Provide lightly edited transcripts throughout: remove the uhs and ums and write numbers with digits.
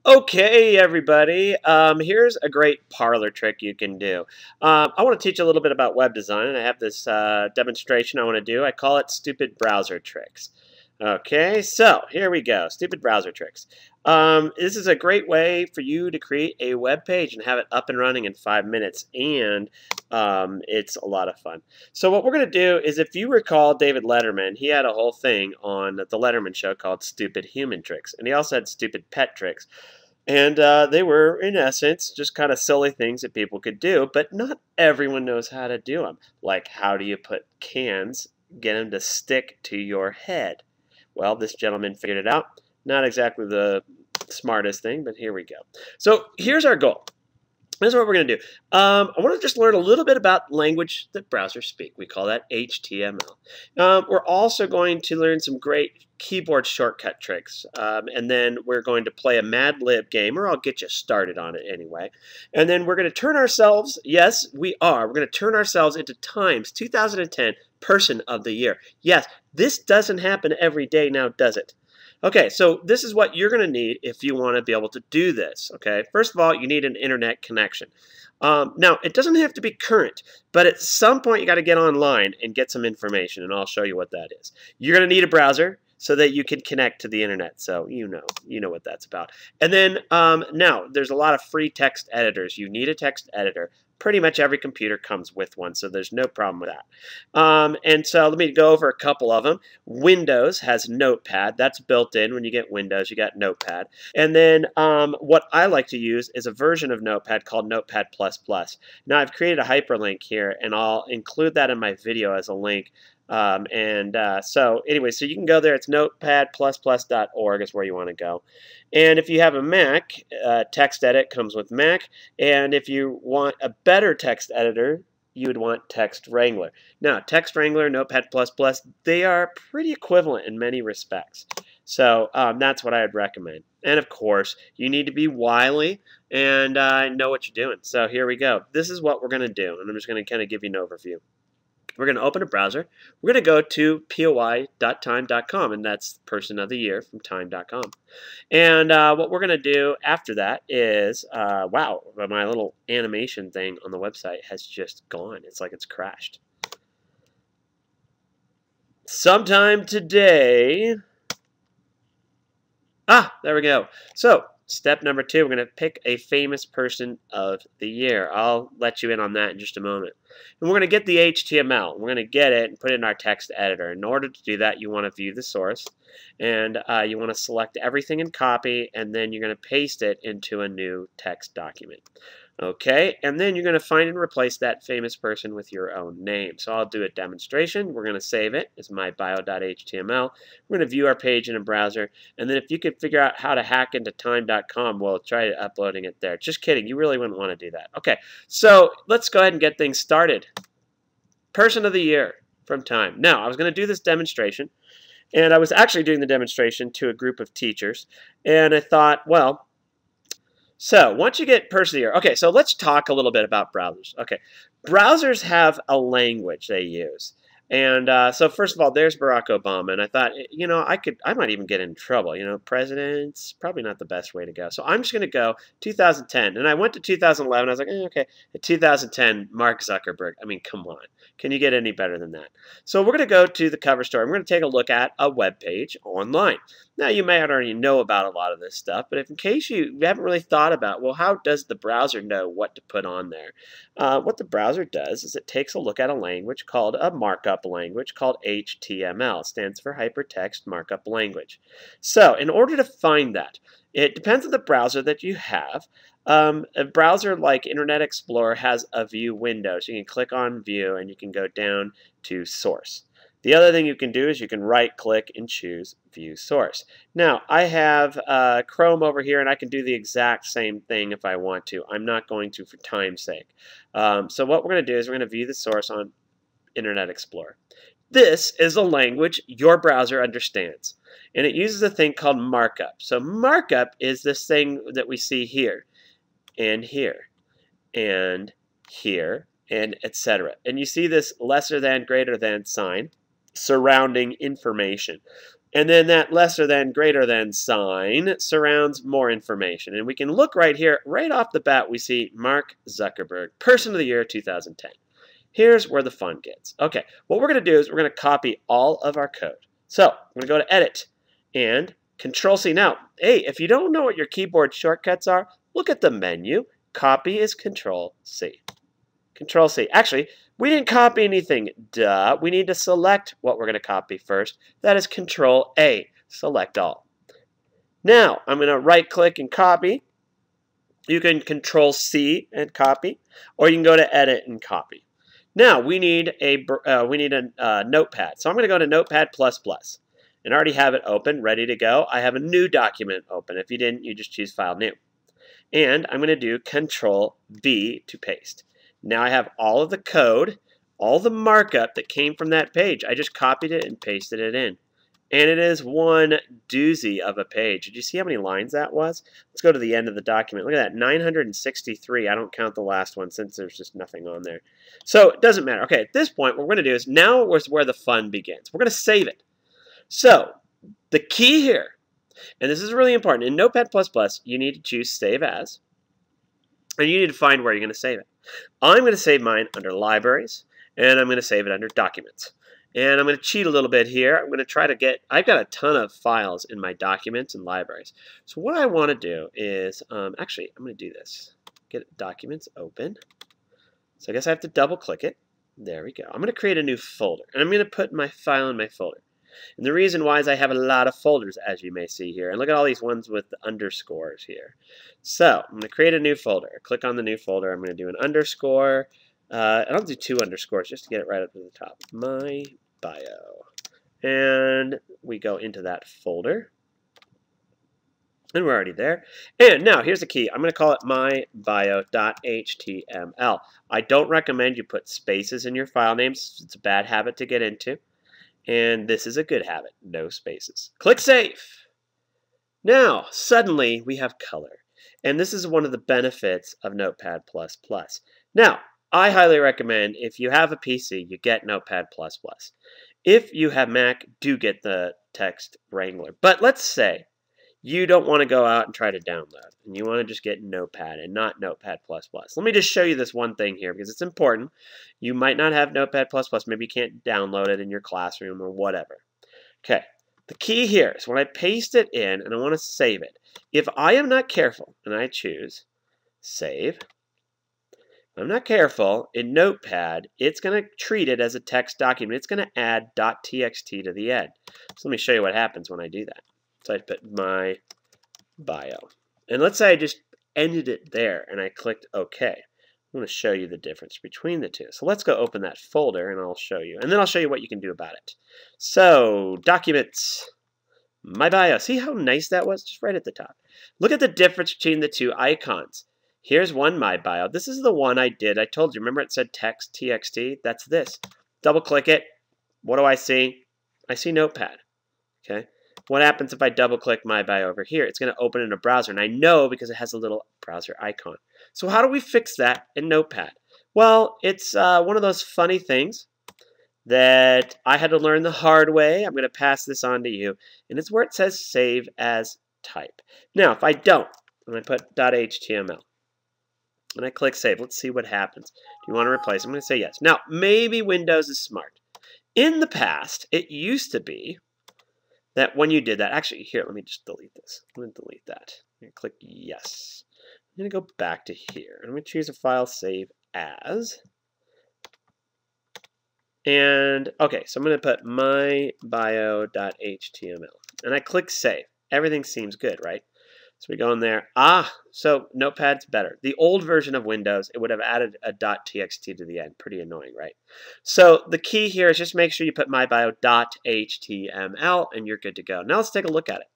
Okay, everybody. Here's a great parlor trick you can do. I want to teach a little bit about web design, and I have this demonstration I want to do. I call it Stupid Browser Tricks. Okay, so here we go. Stupid browser tricks. This is a great way for you to create a web page and have it up and running in 5 minutes, and it's a lot of fun. So what we're going to do is, if you recall David Letterman, he had a whole thing on the Letterman show called Stupid Human Tricks, and he also had Stupid Pet Tricks. And they were, in essence, just kind of silly things that people could do, but not everyone knows how to do them. Like, how do you put cans, get them to stick to your head? Well, this gentleman figured it out. Not exactly the smartest thing, but here we go. So here's our goal. This is what we're going to do. I want to just learn a little bit about language that browsers speak. We call that HTML. We're also going to learn some great keyboard shortcut tricks. And then we're going to play a Mad Lib game, or I'll get you started on it anyway. And then we're going to turn ourselves, yes, we are. We're going to turn ourselves into Time's 2010 Person of the Year. Yes, this doesn't happen every day now, does it? Okay, so this is what you're going to need if you want to be able to do this. Okay, first of all, you need an internet connection. Now, it doesn't have to be current, but at some point you got to get online and get some information, and I'll show you what that is. You're going to need a browser so that you can connect to the internet. So you know what that's about. And then now there's a lot of free text editors. You need a text editor. Pretty much every computer comes with one, so there's no problem with that. And so let me go over a couple of them. Windows has Notepad. That's built in. When you get Windows, you got Notepad. And then what I like to use is a version of Notepad called Notepad++. Now, I've created a hyperlink here, and I'll include that in my video as a link. So anyway, so you can go there. It's notepadplus.org is where you want to go. And if you have a Mac, TextEdit comes with Mac. And if you want a better text editor, you would want Text Wrangler. Now, Text Wrangler, Notepad++, they are pretty equivalent in many respects. So that's what I would recommend. And of course, you need to be wily and know what you're doing. So here we go. This is what we're going to do. And I'm just going to kind of give you an overview. We're going to open a browser. We're going to go to poi.time.com, and that's Person of the Year from time.com. And what we're going to do after that is, wow, my little animation thing on the website has just gone. It's like it's crashed. Sometime today, there we go. So, step number 2, we're going to pick a famous person of the year. I'll let you in on that in just a moment. And we're going to get the HTML. We're going to get it and put it in our text editor. In order to do that, you want to view the source. And you want to select everything in copy, and then you're going to paste it into a new text document. Okay, and then you're going to find and replace that famous person with your own name. So I'll do a demonstration. We're going to save it as my bio.html. We're going to view our page in a browser, and then if you could figure out how to hack into time.com, we'll try uploading it there. Just kidding, you really wouldn't want to do that. Okay, so let's go ahead and get things started. Person of the Year from Time. Now, I was going to do this demonstration, and I was actually doing the demonstration to a group of teachers, and I thought, well, so once you get Person of the Year, okay, so let's talk a little bit about browsers. Okay, browsers have a language they use. And so first of all, there's Barack Obama, and I thought, you know, I might even get in trouble. You know, president's probably not the best way to go. So I'm just going to go 2010, and I went to 2011. I was like, okay, 2010, Mark Zuckerberg. I mean, come on, can you get any better than that? So we're going to go to the cover story. We're going to take a look at a web page online. Now, you may already know about a lot of this stuff, but if in case you haven't really thought about, well, how does the browser know what to put on there? What the browser does is it takes a look at a language called a markup language called HTML. It stands for Hypertext Markup Language. So in order to find that, it depends on the browser that you have. A browser like Internet Explorer has a view window, so you can click on View and you can go down to Source. The other thing you can do is you can right-click and choose View Source. Now, I have Chrome over here, and I can do the exact same thing if I want to. I'm not going to for time's sake. So what we're going to do is we're going to view the source on Internet Explorer. This is a language your browser understands, and it uses a thing called markup. So markup is this thing that we see here, and here, and here, and etc. And you see this lesser than, greater than sign surrounding information. And then that lesser than, greater than sign surrounds more information. And we can look right here, right off the bat, we see Mark Zuckerberg, Person of the Year 2010. Here's where the fun gets. Okay, what we're going to do is we're going to copy all of our code. So I'm going to go to Edit and Control-C. Now, hey, if you don't know what your keyboard shortcuts are, look at the menu. Copy is Control-C. Control-C. Actually, we didn't copy anything. Duh. We need to select what we're going to copy first. That is Control-A. Select all. Now, I'm going to right-click and copy. You can Control-C and copy, or you can go to Edit and copy. Now we need a notepad. So I'm going to go to Notepad++, and I already have it open, ready to go. I have a new document open. If you didn't, you just choose File New. And I'm going to do Control-V to paste. Now I have all of the code, all the markup that came from that page. I just copied it and pasted it in. And it is one doozy of a page. Did you see how many lines that was? Let's go to the end of the document. Look at that, 963. I don't count the last one since there's just nothing on there. So it doesn't matter. Okay, at this point, what we're going to do is now is where the fun begins. We're going to save it. So the key here, and this is really important, in Notepad++, you need to choose Save As, and you need to find where you're going to save it. I'm going to save mine under Libraries, and I'm going to save it under Documents. And I'm going to cheat a little bit here. I'm going to try to get, I've got a ton of files in my documents and libraries. So what I want to do is, actually, I'm going to do this. Get Documents open. So I guess I have to double click it. There we go. I'm going to create a new folder. And I'm going to put my file in my folder. And the reason why is I have a lot of folders, as you may see here. And look at all these ones with the underscores here. So I'm going to create a new folder. Click on the new folder. I'm going to do an underscore. And I'll do 2 underscores just to get it right up to the top. My bio. And we go into that folder. And we're already there. And now here's the key. I'm going to call it mybio.html. I don't recommend you put spaces in your file names. It's a bad habit to get into. And this is a good habit. No spaces. Click Save. Now, suddenly we have color. And this is one of the benefits of Notepad++. Now, I highly recommend if you have a PC, you get Notepad++. If you have Mac, do get the Text Wrangler. But let's say you don't want to go out and try to download, and you want to just get Notepad and not Notepad++. Let me just show you this one thing here because it's important. You might not have Notepad++. Maybe you can't download it in your classroom or whatever. Okay, the key here is when I paste it in and I want to save it, if I am not careful and I choose Save, if I'm not careful, in Notepad, it's going to treat it as a text document. It's going to add .txt to the end. So let me show you what happens when I do that. So I put my bio. And let's say I just ended it there and I clicked OK. I'm going to show you the difference between the two. So let's go open that folder and I'll show you. And then I'll show you what you can do about it. So, Documents, my bio. See how nice that was? Just right at the top. Look at the difference between the two icons. Here's one, my bio. This is the one I did. I told you. Remember it said text, txt? That's this. Double click it. What do I see? I see Notepad. Okay. What happens if I double click my bio over here? It's going to open in a browser. And I know because it has a little browser icon. So how do we fix that in Notepad? Well, it's one of those funny things that I had to learn the hard way. I'm going to pass this on to you. And it's where it says Save as Type. Now, if I don't, and I put .html, and I click Save, let's see what happens. Do you want to replace? I'm going to say yes. Now, maybe Windows is smart. In the past, it used to be that when you did that, actually, here, let me just delete this. I'm going to delete that. I'm going to click Yes. I'm going to go back to here. I'm going to choose a file, Save As. And, okay, so I'm going to put mybio.html. And I click Save. Everything seems good, right? So we go in there. So Notepad's better. The old version of Windows, it would have added a .txt to the end. Pretty annoying, right? So the key here is just make sure you put mybio.html and you're good to go. Now let's take a look at it.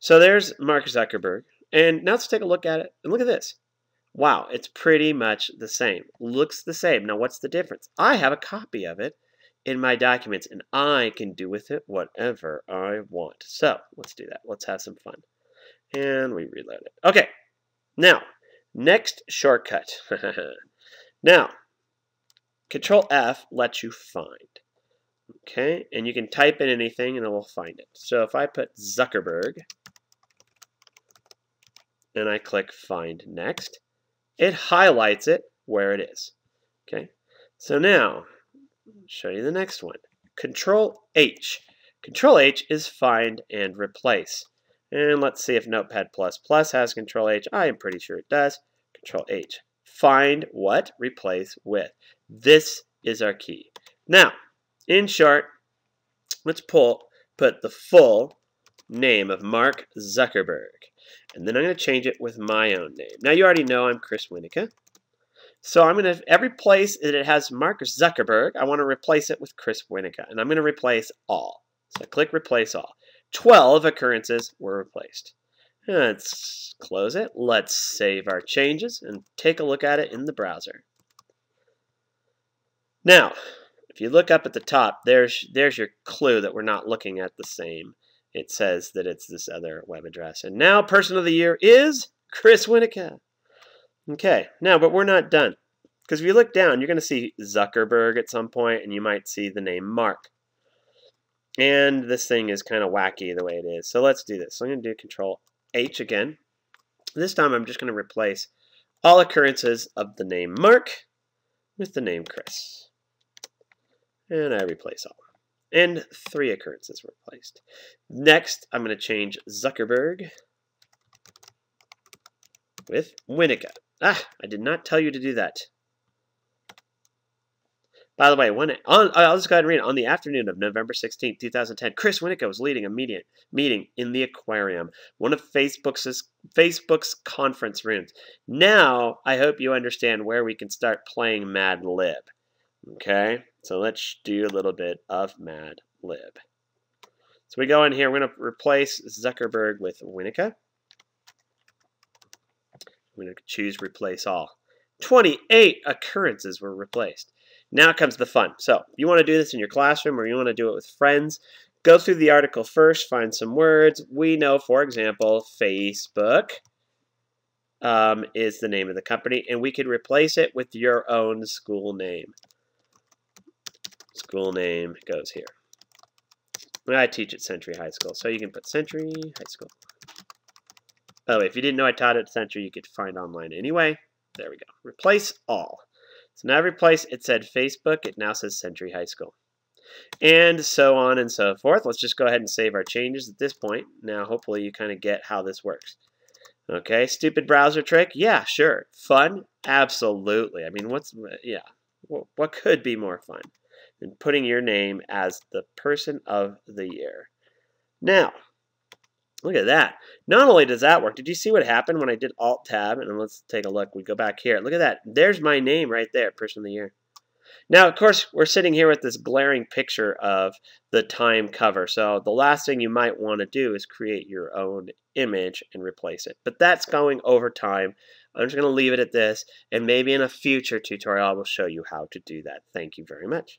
So there's Mark Zuckerberg. And now let's take a look at it. And look at this. Wow, it's pretty much the same. Looks the same. Now what's the difference? I have a copy of it in my documents and I can do with it whatever I want. So let's do that. Let's have some fun. And we reload it. Okay, now, next shortcut. Now, Control F lets you find. Okay, and you can type in anything and it will find it. So if I put Zuckerberg and I click Find Next, it highlights it where it is. Okay, so now I'll show you the next one. Control H. Control H is find and replace. And let's see if Notepad++ has Control H. I am pretty sure it does. Control H. Find what? Replace with. This is our key. Now, in short, let's put the full name of Mark Zuckerberg. And then I'm going to change it with my own name. Now, you already know I'm Chris Winnicke. So I'm going to, every place that it has Mark Zuckerberg, I want to replace it with Chris Winnicke. And I'm going to replace all. So I click Replace All. 12 occurrences were replaced. Let's close it. Let's save our changes and take a look at it in the browser. Now, if you look up at the top, there's your clue that we're not looking at the same. It says that it's this other web address. And now, Person of the Year is Chris Winnicke. Okay, now, but we're not done. Because if you look down, you're going to see Zuckerberg at some point, and you might see the name Mark. And this thing is kind of wacky the way it is. So let's do this. So I'm going to do Control H again. This time I'm just going to replace all occurrences of the name Mark with the name Chris. And I replace all. And 3 occurrences were replaced. Next, I'm going to change Zuckerberg with Winnicke. Ah, I did not tell you to do that. By the way, I'll just go ahead and read it. On the afternoon of November 16, 2010, Chris Winnicke was leading a meeting in the aquarium, one of Facebook's conference rooms. Now, I hope you understand where we can start playing Mad Lib. Okay, so let's do a little bit of Mad Lib. So we go in here, we're going to replace Zuckerberg with Winnicke. I'm going to choose Replace All. 28 occurrences were replaced. Now comes the fun. So you want to do this in your classroom or you want to do it with friends, go through the article first, find some words. We know, for example, Facebook is the name of the company, and we could replace it with your own school name. School name goes here. I teach at Century High School, so you can put Century High School. By the way, if you didn't know I taught at Century, you could find online anyway. There we go. Replace all. So now every place it said Facebook, it now says Century High School. And so on and so forth. Let's just go ahead and save our changes at this point. Now, hopefully you kind of get how this works. Okay, stupid browser trick? Yeah, sure. Fun? Absolutely. I mean, what could be more fun than putting your name as the Person of the Year? Now, look at that. Not only does that work, did you see what happened when I did Alt-Tab? And let's take a look. We go back here. Look at that. There's my name right there, Person of the Year. Now, of course, we're sitting here with this glaring picture of the Time cover. So the last thing you might want to do is create your own image and replace it. But that's going over time. I'm just going to leave it at this. And maybe in a future tutorial, I will show you how to do that. Thank you very much.